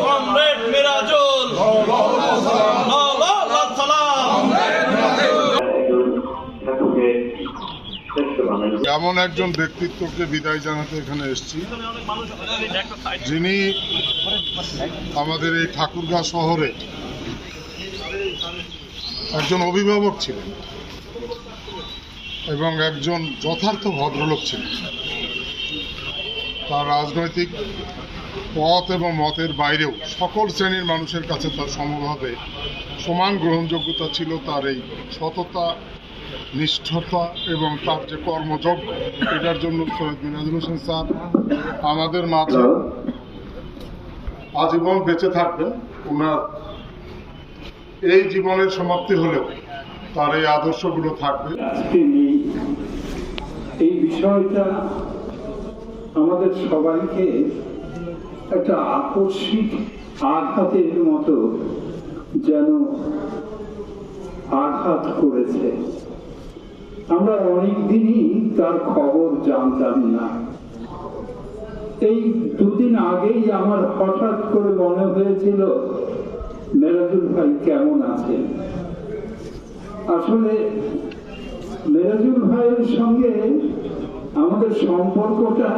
Comrade Mirajul এমন একজন ব্যক্তিত্বকে বিদায় জানাতে এখানে এসেছি, যিনি আমাদের এই ঠাকুরগাঁ শহরে একজন অভিভাবক ছিলেন এবং একজন যথার্থ ভদ্রলোক ছিলেন। তার রাজনৈতিক পথ এবং মতের বাইরেও সকল শ্রেণীর মানুষের কাছে তার সমভাবে সমান গ্রহণযোগ্যতা ছিল। তার এই সততা, নিষ্ঠতা এবং তার যে কর্মযজ্ঞ, এটার জন্য সৈয়দ মিরাজুল হোসেন স্যার আমাদের মাঝে আজীবন বেঁচে থাকবেন। ওনার এই জীবনের সমাপ্তি হলেও তার এই আদর্শগুলো থাকবে। এই বিষয়টা আমাদের সবাইকে একটা আকস্মিক আঘাতের মতো যেন আঘাত করেছে। আমরা অনেকদিনই তার খবর জানতাম না। এই দুদিন আগেই আমার হঠাৎ করে মনে হয়েছিল মিরাজুল ভাই কেমন আছেন। আসলে মিরাজুল ভাইয়ের সঙ্গে আমাদের সম্পর্কটা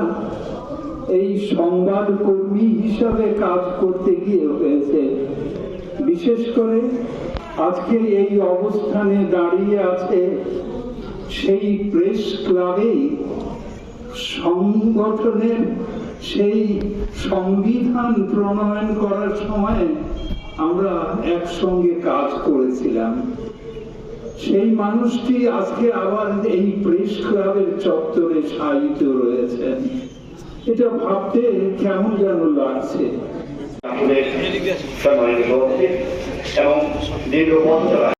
এই সংবাদ কর্মী হিসাবে কাজ করতে গিয়ে হয়েছে। বিশেষ করে আজকে এই অবস্থানে দাঁড়িয়ে আছে সেই প্রেস ক্লাবে সংগঠনের সেই সংবিধান প্রণয়ন করার সময় আমরা একসঙ্গে কাজ করেছিলাম। সেই মানুষটি আজকে আবার এই প্রেস ক্লাবের চত্বরে শায়িত রয়েছেন। এটা ভাবতে কেমন যেন লাগছে। এবং দীর্ঘ পথ চলা